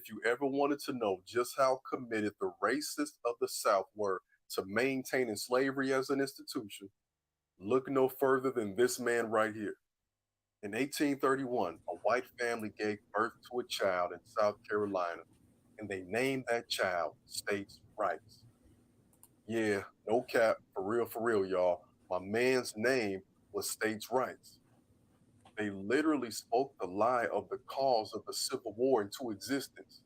If you ever wanted to know just how committed the racists of the South were to maintaining slavery as an institution, look no further than this man right here. In 1831, a white family gave birth to a child in South Carolina, and they named that child States' Rights. Yeah, no cap, for real, y'all. My man's name was States' Rights. They literally spoke the lie of the cause of the Civil War into existence.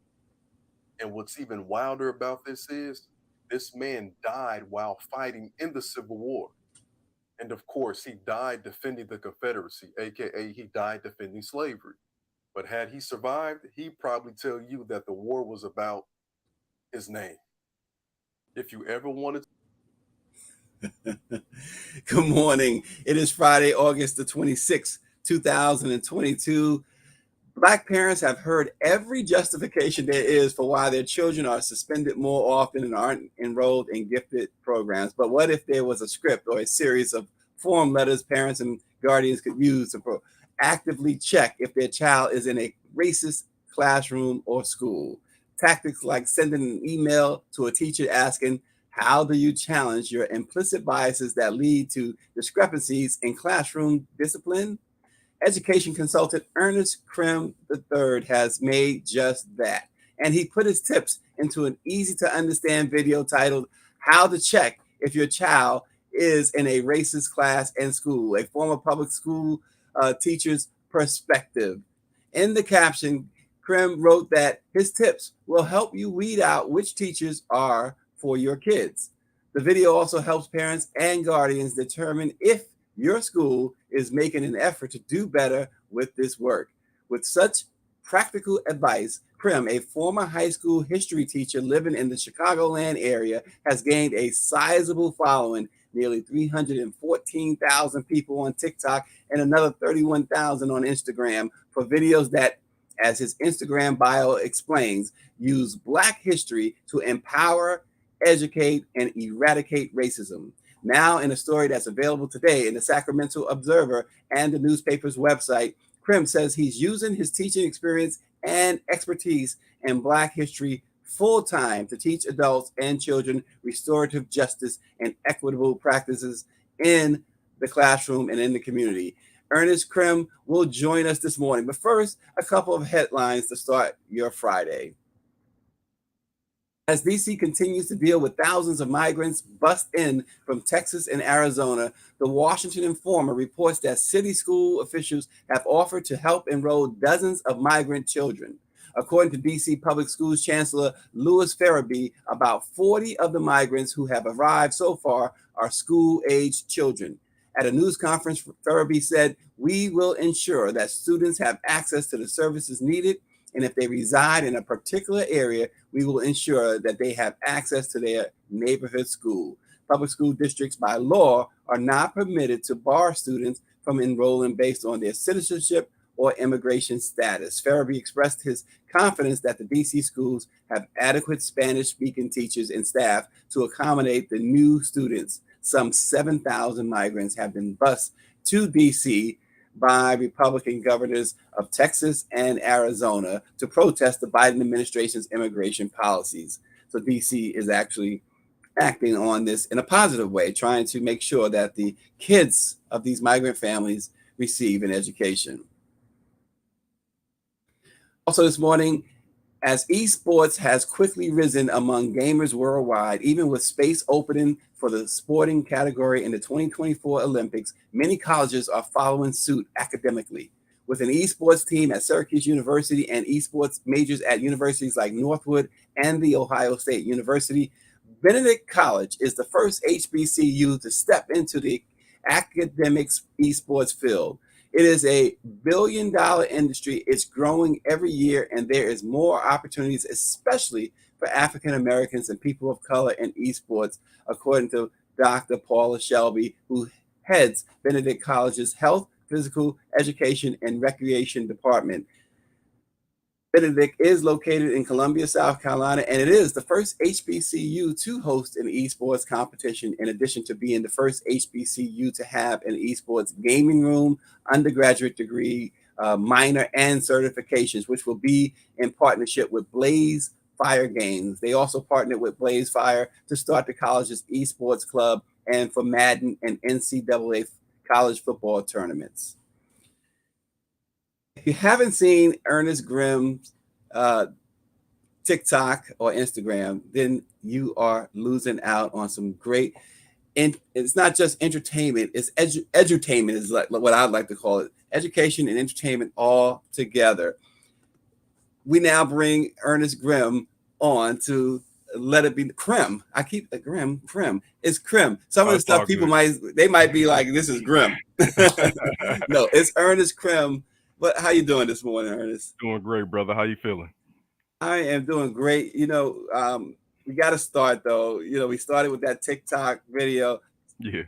And what's even wilder about this is this man died while fighting in the Civil War. And of course, he died defending the Confederacy, aka he died defending slavery. But had he survived, he'd probably tell you that the war was about his name. If you ever wanted Good morning. It is Friday, August the 26th, 2022. Black parents have heard every justification there is for why their children are suspended more often and aren't enrolled in gifted programs. But what if there was a script or a series of form letters parents and guardians could use to actively check if their child is in a racist classroom or school? Tactics like sending an email to a teacher asking, how do you challenge your implicit biases that lead to discrepancies in classroom discipline? Education consultant Ernest Crim III has made just that. And he put his tips into an easy to understand video titled How to Check If Your Child is in a Racist Class and School, a former public school teacher's perspective. In the caption, Crim wrote that his tips will help you weed out which teachers are for your kids. The video also helps parents and guardians determine if your school is making an effort to do better with this work. With such practical advice, Prim, a former high school history teacher living in the Chicagoland area, has gained a sizable following, nearly 314,000 people on TikTok and another 31,000 on Instagram for videos that, as his Instagram bio explains, use Black history to empower, educate, and eradicate racism. Now, in a story that's available today in the Sacramento Observer and the newspaper's website, Crim says he's using his teaching experience and expertise in Black history full-time to teach adults and children restorative justice and equitable practices in the classroom and in the community. Ernest Crim will join us this morning. But first, a couple of headlines to start your Friday. As DC continues to deal with thousands of migrants bust in from Texas and Arizona, the Washington Informer reports that city school officials have offered to help enroll dozens of migrant children. According to DC Public Schools Chancellor Louis Farabee, about 40 of the migrants who have arrived so far are school-aged children. At a news conference, Farabee said, "We will ensure that students have access to the services needed, and if they reside in a particular area, we will ensure that they have access to their neighborhood school." Public school districts by law are not permitted to bar students from enrolling based on their citizenship or immigration status. Farabee expressed his confidence that the DC schools have adequate Spanish-speaking teachers and staff to accommodate the new students. Some 7,000 migrants have been bused to DC by Republican governors of Texas and Arizona to protest the Biden administration's immigration policies. So DC is actually acting on this in a positive way, trying to make sure that the kids of these migrant families receive an education. Also this morning, as esports has quickly risen among gamers worldwide, even with space opening for the sporting category in the 2024 Olympics, many colleges are following suit academically. With an esports team at Syracuse University and esports majors at universities like Northwood and The Ohio State University, Benedict College is the first HBCU to step into the academics esports field. It is a billion-dollar industry. It's growing every year, and there is more opportunities, especially for African Americans and people of color in esports, according to Dr. Paula Shelby, who heads Benedict College's Health, Physical Education, and Recreation Department. Benedict is located in Columbia, South Carolina, and it is the first HBCU to host an esports competition, in addition to being the first HBCU to have an esports gaming room, undergraduate degree minor and certifications, which will be in partnership with Blaze Fire Games. They also partnered with Blaze Fire to start the college's esports club and for Madden and NCAA college football tournaments. If you haven't seen Ernest Crim's TikTok or Instagram, then you are losing out on some great. And it's not just entertainment; it's edutainment is like what I'd like to call it. Education and entertainment all together. We now bring Ernest Crim on to let it be Crim. I keep Crim. It's Crim. Some of the stuff people might be like, this is Grim. No, it's Ernest Crim. But how you doing this morning, Ernest? Doing great, brother. How you feeling? I am doing great. We got to start though. We started with that TikTok video. Yeah.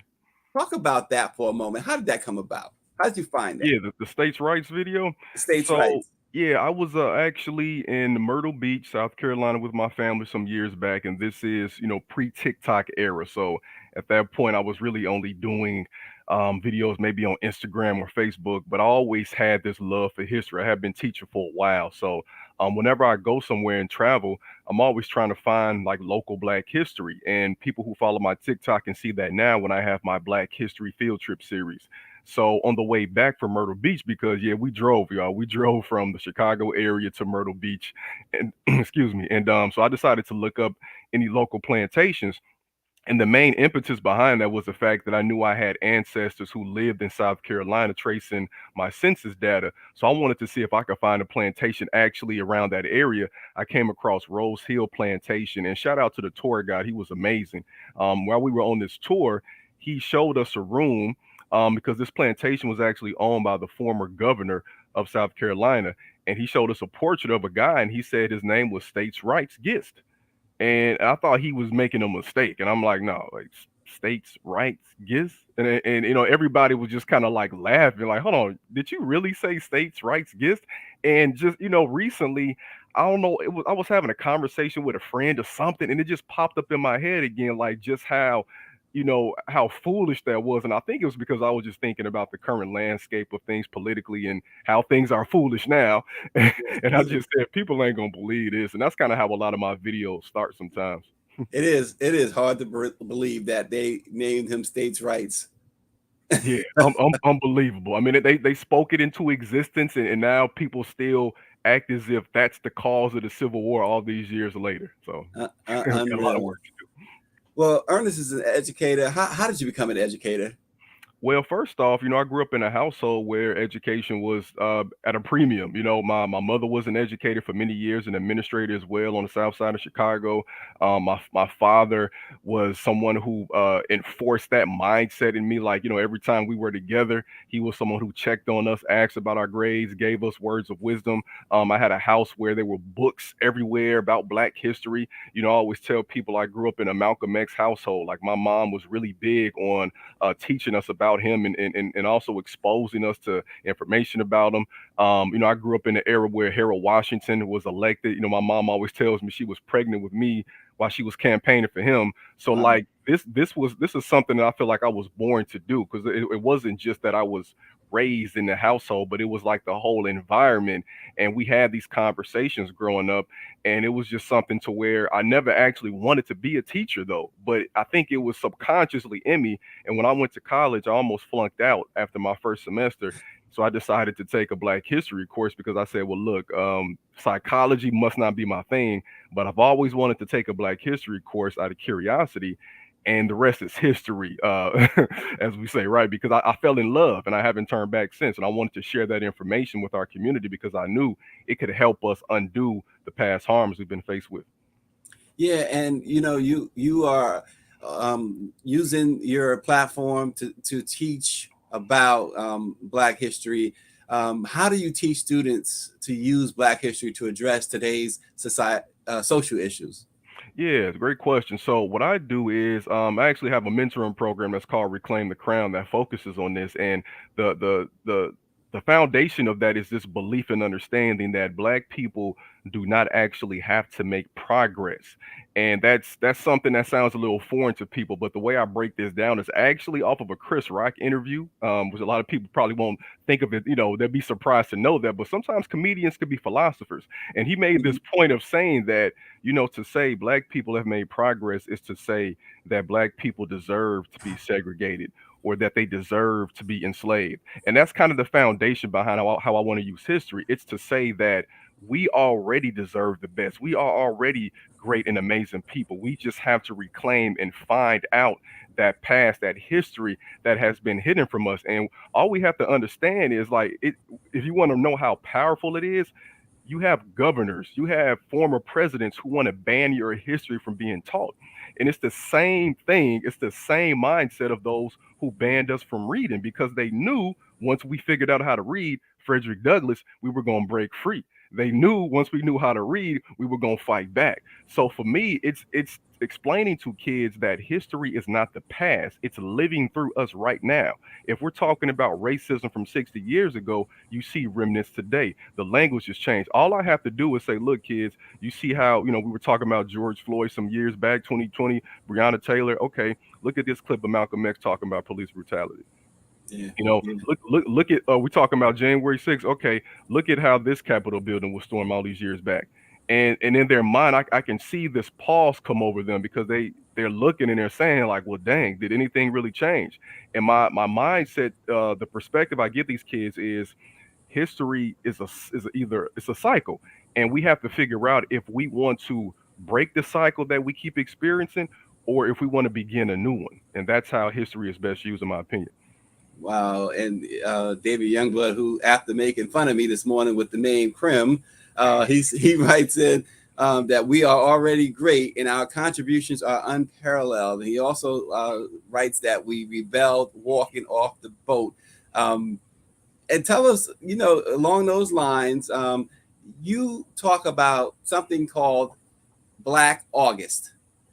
Talk about that for a moment. How did that come about? How did you find that? Yeah, the states' rights video. States' rights. Yeah, I was actually in Myrtle Beach, South Carolina, with my family some years back, and this is pre-TikTok era. So at that point, I was really only doing videos maybe on Instagram or Facebook, but I always had this love for history. I have been teaching for a while, so whenever I go somewhere and travel, I'm always trying to find like local Black history. And people who follow my TikTok can see that now when I have my Black History field trip series. So on the way back from Myrtle Beach, because we drove, y'all. We drove from the Chicago area to Myrtle Beach, and excuse me. And so I decided to look up any local plantations. And the main impetus behind that was the fact that I knew I had ancestors who lived in South Carolina tracing my census data. So I wanted to see if I could find a plantation actually around that area. I came across Rose Hill Plantation, and shout out to the tour guide. He was amazing. While we were on this tour, he showed us a room because this plantation was actually owned by the former governor of South Carolina. And he showed us a portrait of a guy, and he said his name was States' Rights Gist. And I thought he was making a mistake. And I'm like, no, like States' Rights Gist? And everybody was just kind of like laughing, like, hold on, did you really say States' Rights Gist? And just, recently, I don't know, I was having a conversation with a friend or something, and it just popped up in my head again, like just how foolish that was. And I think it was because I was just thinking about the current landscape of things politically and how things are foolish now. And I just said, people ain't gonna believe this. And that's kind of how a lot of my videos start sometimes. It is hard to believe that they named him States' Rights. Yeah, unbelievable. I mean, they spoke it into existence, and now people still act as if that's the cause of the Civil War all these years later. So got a lot of work to do. Well, Ernest is an educator. How did you become an educator? Well, first off, I grew up in a household where education was at a premium. My mother was an educator for many years, an administrator as well on the south side of Chicago. My father was someone who enforced that mindset in me. Like, every time we were together, he was someone who checked on us, asked about our grades, gave us words of wisdom. I had a house where there were books everywhere about Black history. I always tell people I grew up in a Malcolm X household. Like, my mom was really big on teaching us about him and also exposing us to information about him. I grew up in an era where Harold Washington was elected. My mom always tells me she was pregnant with me while she was campaigning for him. So like this is something that I feel like I was born to do, because it wasn't just that I was raised in the household, but it was like the whole environment. And we had these conversations growing up, and it was just something to where I never actually wanted to be a teacher though, but I think it was subconsciously in me. And when I went to college, I almost flunked out after my first semester. So I decided to take a Black history course because I said, well, look, psychology must not be my thing, but I've always wanted to take a Black history course out of curiosity. And the rest is history, as we say, right? Because I fell in love and I haven't turned back since. And I wanted to share that information with our community because I knew it could help us undo the past harms we've been faced with. Yeah, and you are using your platform to teach about Black history. How do you teach students to use Black history to address today's social issues? Yeah, it's a great question. So what I do is I actually have a mentoring program that's called Reclaim the Crown that focuses on this. And the the foundation of that is this belief and understanding that Black people do not actually have to make progress. And that's something that sounds a little foreign to people, but the way I break this down is actually off of a Chris Rock interview, which a lot of people probably won't think of it. They'd be surprised to know that, but sometimes comedians could be philosophers. And he made this point of saying that, to say Black people have made progress is to say that Black people deserve to be segregated or that they deserve to be enslaved. And that's kind of the foundation behind how I want to use history. It's to say that we already deserve the best. We are already great and amazing people. We just have to reclaim and find out that past, that history that has been hidden from us. And all we have to understand is like if you want to know how powerful it is, you have governors, you have former presidents who want to ban your history from being taught. And it's the same thing, it's the same mindset of those who banned us from reading because they knew once we figured out how to read Frederick Douglass, we were going to break free. They knew once we knew how to read, we were going to fight back. So for me, it's explaining to kids that history is not the past, it's living through us right now. If we're talking about racism from 60 years ago, you see remnants today. The language has changed. All I have to do is say, look, kids, you see how, we were talking about George Floyd some years back, 2020, Breonna Taylor. Okay, look at this clip of Malcolm X talking about police brutality. Yeah. Look at we're talking about January 6th. Okay, look at how this Capitol building was stormed all these years back. And in their mind, I can see this pause come over them because they're looking and they're saying like, well, dang, did anything really change? And my mindset, the perspective I give these kids is history it's a cycle, and we have to figure out if we want to break the cycle that we keep experiencing or if we want to begin a new one. And that's how history is best used, in my opinion. Wow. And David Youngblood, who after making fun of me this morning with the name Crim, he writes in that we are already great and our contributions are unparalleled. He also writes that we rebelled walking off the boat. And tell us, along those lines, you talk about something called Black August.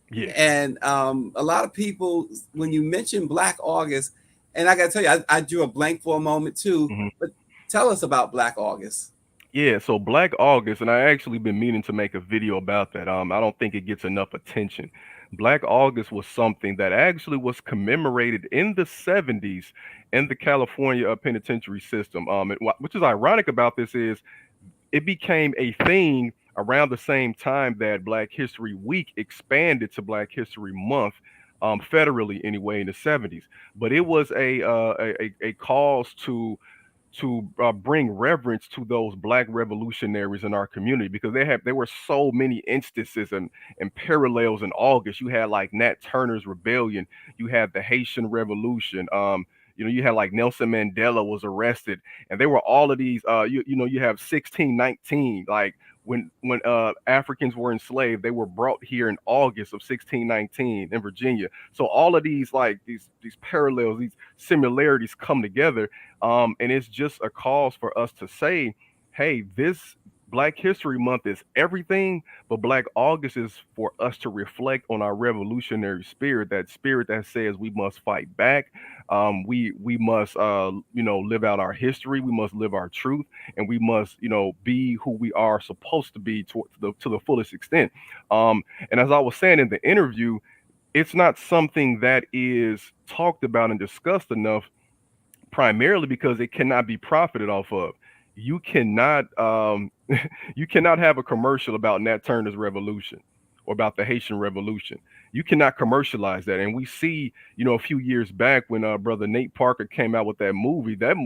Yeah. And a lot of people, when you mention Black August, and I got to tell you, I drew a blank for a moment too. Mm-hmm. But tell us about Black August. Yeah, so Black August, and I actually been meaning to make a video about that. I don't think it gets enough attention. Black August was something that actually was commemorated in the 70s in the California penitentiary system. Which is ironic about this is it became a thing around the same time that Black History Week expanded to Black History Month, federally anyway, in the 70s. But it was a cause to bring reverence to those Black revolutionaries in our community because there were so many instances and parallels in August. You had like Nat Turner's rebellion, you had the Haitian Revolution, you had like Nelson Mandela was arrested, and there were all of these. You have 1619, like when Africans were enslaved, they were brought here in August of 1619 in Virginia. So all of these like these parallels, these similarities come together, and it's just a cause for us to say, hey, this Black History Month is everything, but Black August is for us to reflect on our revolutionary spirit, that spirit that says we must fight back, we must live out our history, we must live our truth, and we must be who we are supposed to be to the fullest extent. And as I was saying in the interview, it's not something that is talked about and discussed enough, primarily because it cannot be profited off of. You cannot you cannot have a commercial about Nat Turner's revolution or about the Haitian Revolution. You cannot commercialize that. And we see, a few years back when brother Nate Parker came out with that movie, that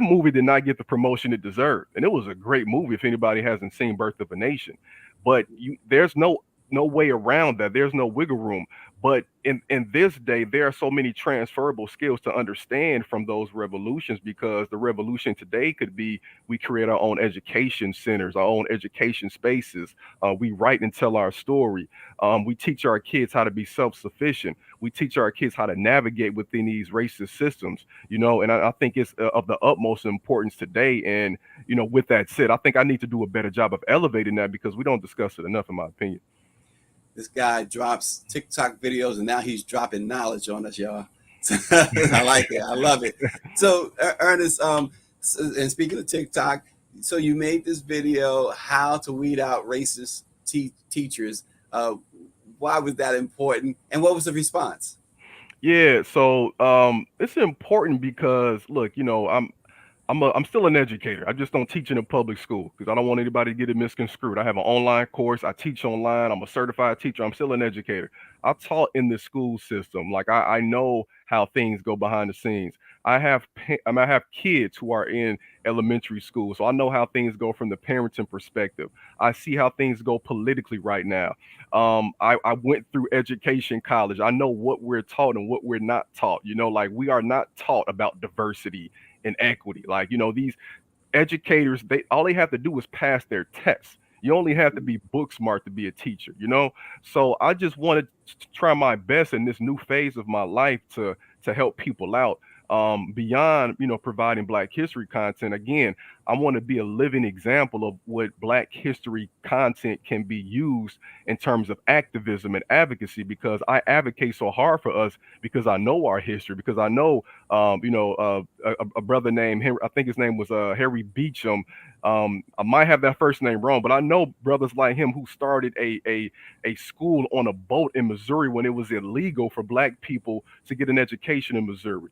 movie did not get the promotion it deserved. And it was a great movie if anybody hasn't seen Birth of a Nation. But there's no way around that. There's no wiggle room. But in this day, there are so many transferable skills to understand from those revolutions, because the revolution today could be we create our own education centers, our own education spaces. We write and tell our story. We teach our kids how to be self-sufficient. We teach our kids how to navigate within these racist systems, and I think it's of the utmost importance today. And, with that said, I think I need to do a better job of elevating that because we don't discuss it enough, in my opinion. This guy drops TikTok videos and now he's dropping knowledge on us, y'all. I like it. I love it. So, Ernest, and speaking of TikTok, so you made this video, how to weed out racist teachers. Why was that important, and what was the response? Yeah, so it's important because look, I'm still an educator. I just don't teach in a public school because I don't want anybody to get it misconstrued. I have an online course. I teach online. I'm a certified teacher. I'm still an educator. I taught in the school system. Like I know how things go behind the scenes. I have kids who are in elementary school, so I know how things go from the parenting perspective. I see how things go politically right now. I went through education college. I know what we're taught and what we're not taught. Like we are not taught about diversity and equity. Like, these educators, they have to do is pass their tests. You only have to be book smart to be a teacher. So I just wanted to try my best in this new phase of my life to help people out. Beyond providing Black history content, again, I want to be a living example of what Black history content can be used in terms of activism and advocacy, because I advocate so hard for us because I know our history, because I know a brother named Henry, I think his name was Harry Beecham. I might have that first name wrong, but I know brothers like him who started a school on a boat in Missouri when it was illegal for Black people to get an education in Missouri.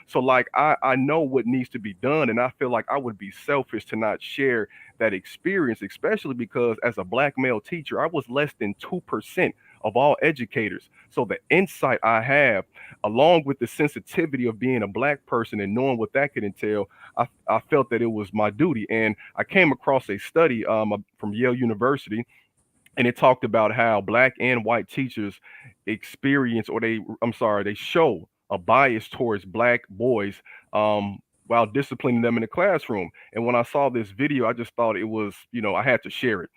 So like I know what needs to be done, and I feel like I would be selfish to not share that experience, especially because as a Black male teacher, I was less than 2% of all educators. So the insight I have, along with the sensitivity of being a Black person and knowing what that could entail, I felt that it was my duty. And I came across a study from Yale University, and it talked about how Black and white teachers experience, or they show a bias towards Black boys while disciplining them in the classroom. And when I saw this video, I just thought it was, I had to share it.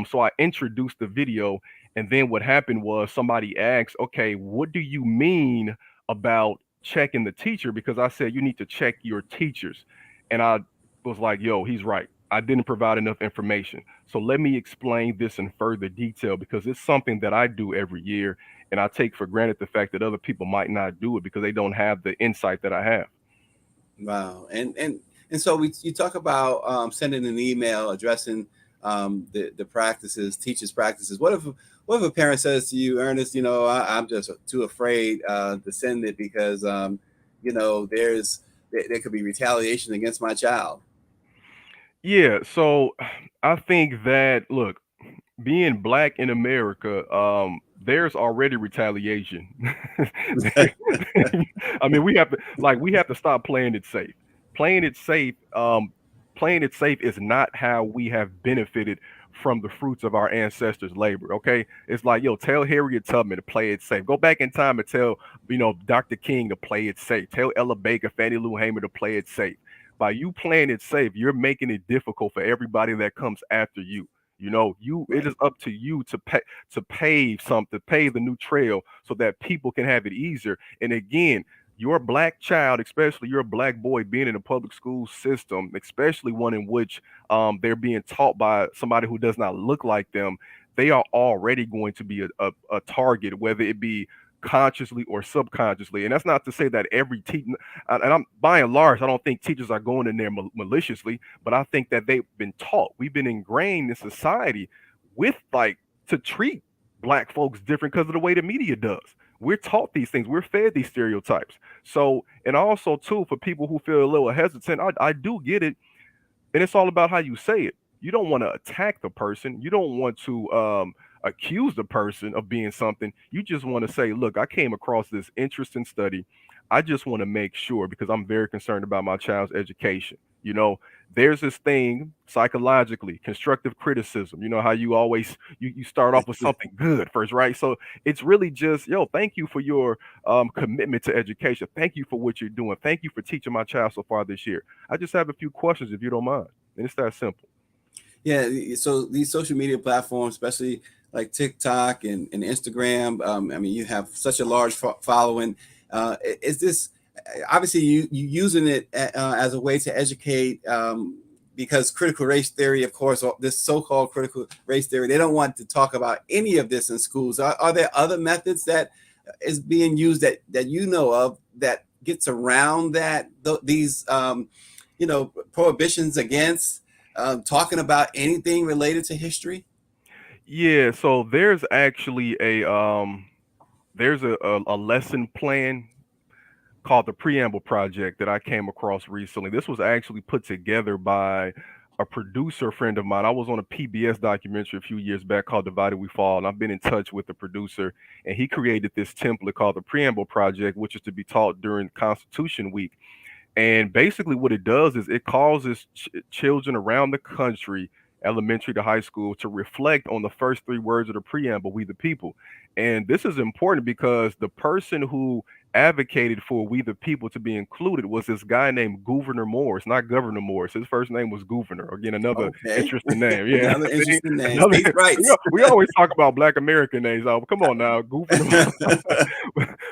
So I introduced the video, and then what happened was somebody asked, okay, what do you mean about checking the teacher? Because I said you need to check your teachers. And I was like, yo, he's right. I didn't provide enough information. So let me explain this in further detail, because it's something that I do every year, and I take for granted the fact that other people might not do it because they don't have the insight that I have. Wow. And so you talk about sending an email addressing the practices, teachers' practices. What if a parent says to you, Ernest, I'm just too afraid to send it because there could be retaliation against my child. Yeah, so I think that, look, being Black in America, there's already retaliation. I mean, we have to stop playing it safe. Playing it safe, playing it safe is not how we have benefited from the fruits of our ancestors' labor. Okay, it's like, yo, tell Harriet Tubman to play it safe. Go back in time and tell Dr. King to play it safe. Tell Ella Baker, Fannie Lou Hamer to play it safe. By you playing it safe, you're making it difficult for everybody that comes after you. It is up to you to pave the new trail so that people can have it easier. And again, your Black child, especially your Black boy, being in a public school system, especially one in which they're being taught by somebody who does not look like them, they are already going to be a target, whether it be consciously or subconsciously. And that's not to say that every teacher, and I'm by and large, I don't think teachers are going in there maliciously, but I think that they've been taught. We've been ingrained in society with, like, to treat Black folks different because of the way the media does. We're taught these things. We're fed these stereotypes. So, and also too, for people who feel a little hesitant, I do get it, and it's all about how you say it. You don't want to attack the person. You don't want to accuse the person of being something. You just want to say, look, I came across this interesting study. I just want to make sure, because I'm very concerned about my child's education. There's this thing psychologically, constructive criticism. You know how you always you start off with something good first, right? So it's really just, yo, thank you for your commitment to education. Thank you for what you're doing. Thank you for teaching my child so far this year. I just have a few questions, if you don't mind. And it's that simple. Yeah. So these social media platforms, especially like TikTok and Instagram, I mean, you have such a large following. Is this obviously you using it as a way to educate? Because critical race theory, of course, or this so-called critical race theory, they don't want to talk about any of this in schools. Are there other methods that is being used that you know of that gets around these prohibitions against talking about anything related to history? Yeah, so there's a lesson plan called the Preamble Project that I came across recently. This was actually put together by a producer friend of mine. I was on a PBS documentary a few years back called Divided We Fall, and I've been in touch with the producer, and he created this template called the Preamble Project, which is to be taught during Constitution Week. And basically, what it does is it causes children around the country, elementary to high school, to reflect on the first three words of the preamble, we the people. And this is important because the person who advocated for we the people to be included was this guy named Gouverneur Morris, not Governor Morris. His first name was Gouverneur. Again, another Okay. interesting name. Yeah. Another See? interesting name. Another States' we, rights. we always talk about black American names. Oh, come on now, Gouverneur.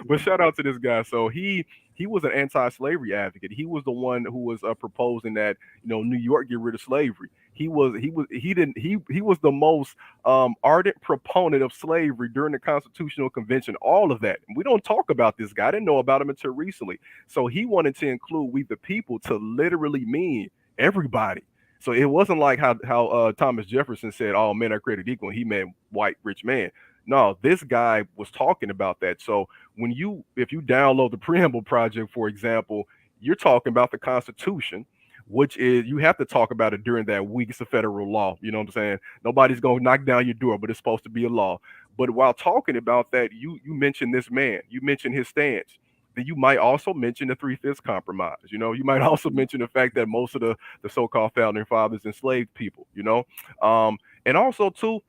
But shout out to this guy. So he was an anti-slavery advocate. He was the one who was proposing that New York get rid of slavery. He was the most ardent proponent of slavery during the Constitutional Convention. All of that. We don't talk about this guy. I didn't know about him until recently. So he wanted to include we the people to literally mean everybody. So it wasn't like how Thomas Jefferson said, "All men are created equal." And he meant white rich man. No, this guy was talking about that. So if you download the Preamble Project, for example, you're talking about the Constitution, which is you have to talk about it during that week. It's a federal law. You know what I'm saying? Nobody's gonna knock down your door, but it's supposed to be a law. But while talking about that, you mention this man, you mention his stance. Then you might also mention the Three-Fifths Compromise. You might also mention the fact that most of the so-called founding fathers enslaved people. And also too,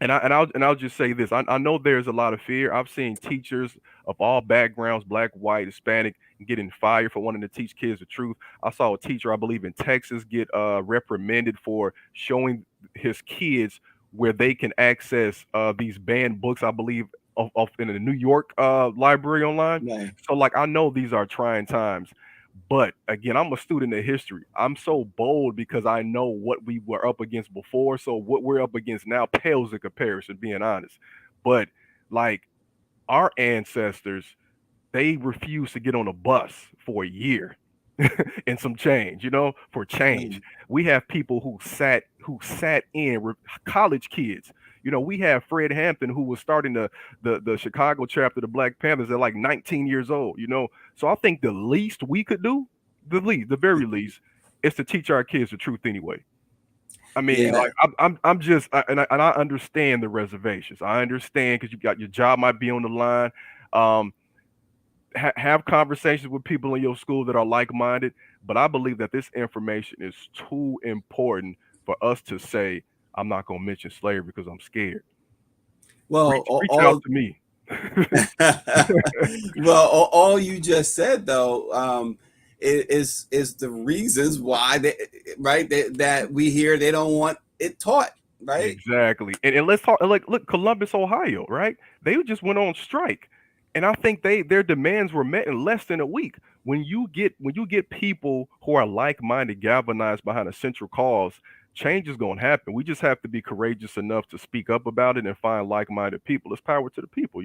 and I'll just say this. I know there's a lot of fear. I've seen teachers of all backgrounds, black, white, Hispanic, getting fired for wanting to teach kids the truth. I saw a teacher, I believe in Texas, get reprimanded for showing his kids where they can access these banned books, I believe, of in the New York library online. Right. So like I know these are trying times. But again, I'm a student of history. I'm so bold because I know what we were up against before. So what we're up against now pales in comparison, being honest. But like our ancestors, they refused to get on a bus for a year and some change, for change. Mm. We have people who sat in college kids. We have Fred Hampton who was starting the Chicago chapter of the Black Panthers at like 19 years old. So I think the least we could do, the very least, is to teach our kids the truth anyway. I mean, Yeah. like I'm just and I understand the reservations. I understand because you got your job might be on the line. Um, have conversations with people in your school that are like-minded, but I believe that this information is too important for us to say I'm not going to mention slavery because I'm scared. Well, Reach out to me. well, all you just said though is the reasons why that we hear they don't want it taught, right? Exactly. And let's talk like look, Columbus, Ohio, right? They just went on strike. And I think their demands were met in less than a week. When you get people who are like-minded galvanized behind a central cause, change is gonna happen. We just have to be courageous enough to speak up about it and find like-minded people. It's power to the people.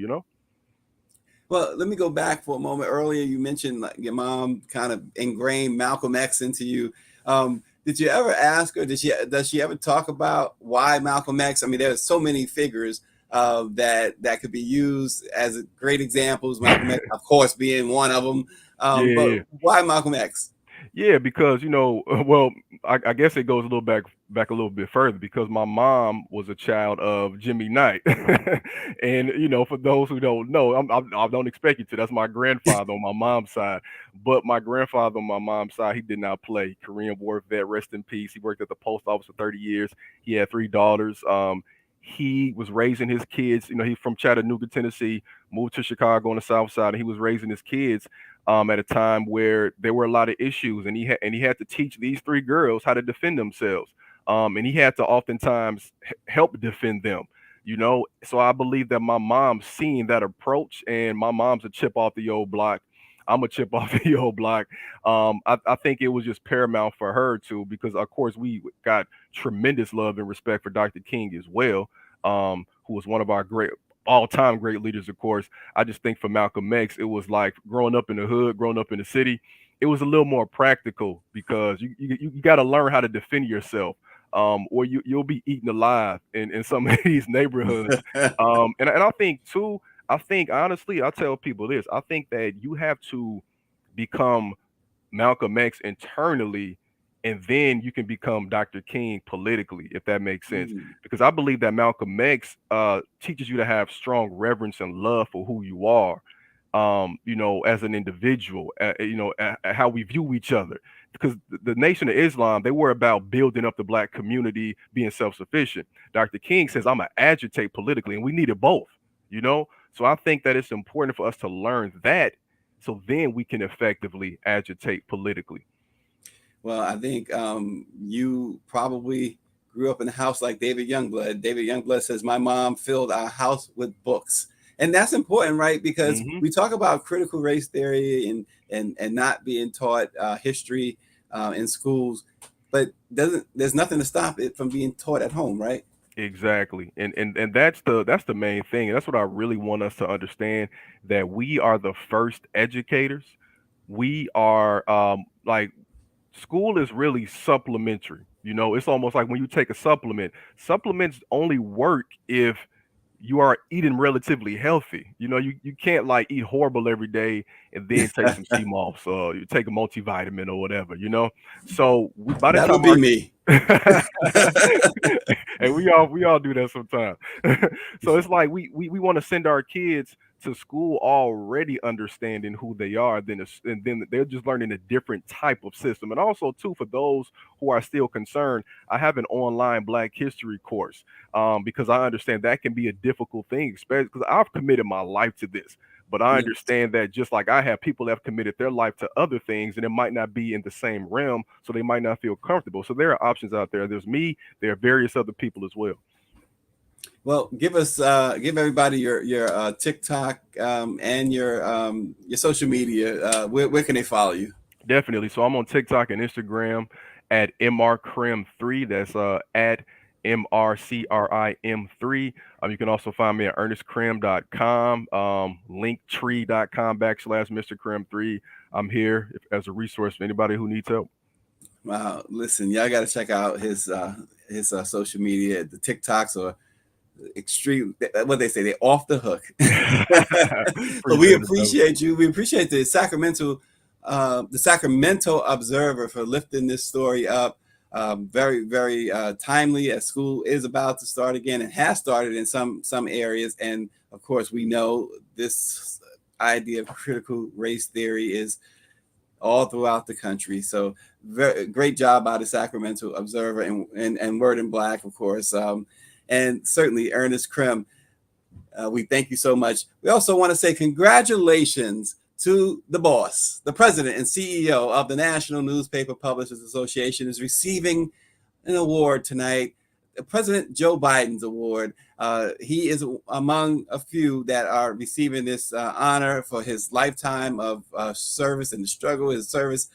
Well, let me go back for a moment. Earlier, you mentioned like your mom kind of ingrained Malcolm X into you. Did you ever ask her? Does she ever talk about why Malcolm X? I mean, there's so many figures that could be used as great examples. Malcolm X, of course, being one of them. Yeah, But yeah. why Malcolm X? Yeah, because well, I guess it goes a little back a little bit further because my mom was a child of Jimmy Knight, and for those who don't know, I don't expect you to. That's my grandfather on my mom's side, but my grandfather on my mom's side, he did not play. Korean War vet, rest in peace. He worked at the post office for 30 years. He had three daughters. He was raising his kids. He's from Chattanooga, Tennessee, moved to Chicago on the South Side, and he was raising his kids at a time where there were a lot of issues, and he had to teach these three girls how to defend themselves, and he had to oftentimes help defend them. So I believe that my mom seen that approach, and my mom's a chip off the old block. I'm a chip off the old block. I think it was just paramount for her too, because of course we got tremendous love and respect for Dr. King as well, who was one of our great all-time great leaders, of course. I just think for Malcolm X, it was like growing up in the hood, growing up in the city. It was a little more practical because you got to learn how to defend yourself, or you'll be eaten alive in some of these neighborhoods. And I think too, I think honestly, I tell people this. I think that you have to become Malcolm X internally, and then you can become Dr. King politically, if that makes sense. Mm. Because I believe that Malcolm X teaches you to have strong reverence and love for who you are, as an individual, how we view each other. Because the Nation of Islam, they were about building up the black community, being self-sufficient. Dr. King says, I'm gonna agitate politically, and we needed both, you know? So I think that it's important for us to learn that so then we can effectively agitate politically. Well, I think you probably grew up in a house like David Youngblood. David Youngblood says, my mom filled our house with books. And that's important, right? Because Mhm. we talk about critical race theory and not being taught history in schools, but there's nothing to stop it from being taught at home, right? Exactly. And that's the main thing. And that's what I really want us to understand, that we are the first educators. We are like, school is really supplementary. It's almost like when you take a supplement. Supplements only work if you are eating relatively healthy. You can't like eat horrible every day and then take some sea moss, or you take a multivitamin or whatever. So by the That would time be me. and we all do that sometimes. So it's like we want to send our kids to school already understanding who they are, and then they're just learning a different type of system. And also too, for those who are still concerned, I have an online Black History course, because I understand that can be a difficult thing, especially because I've committed my life to this. But I Yes. understand that just like I have, people have committed their life to other things, and it might not be in the same realm, so they might not feel comfortable. So there are options out there. There's me. There are various other people as well. Well, give everybody your TikTok and your social media. Where can they follow you? Definitely. So I'm on TikTok and Instagram at MRCrim3. That's at MRCRIM3. You can also find me at ErnestCrim.com, linktree.com/Mr. Crim3. I'm here as a resource for anybody who needs help. Wow, listen, y'all got to check out his social media. The TikToks are extreme. What they say, they're off the hook. But we Appreciate it, brother. appreciate you. We appreciate the Sacramento Observer for lifting this story up. Very, very timely, as school is about to start again and has started in some areas. And of course, we know this idea of critical race theory is all throughout the country. So very great job by the Sacramento Observer and Word in Black, of course. And certainly Ernest Crim. We thank you so much. We also want to say congratulations to the boss, the president and CEO of the National Newspaper Publishers Association, is receiving an award tonight, President Joe Biden's award. He is among a few that are receiving this honor for his lifetime of service and the struggle, his service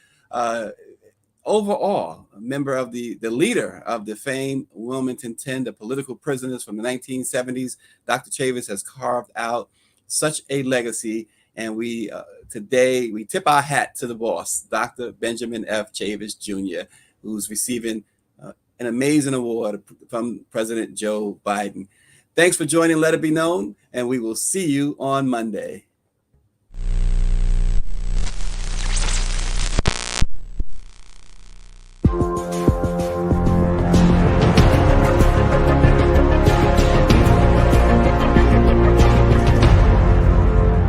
overall. A member of the leader of the famed Wilmington 10, the political prisoners from the 1970s. Dr. Chavis has carved out such a legacy. And we today we tip our hat to the boss, Dr. Benjamin F. Chavis Jr., who's receiving an amazing award from President Joe Biden. Thanks for joining Let It Be Known, and we will see you on Monday.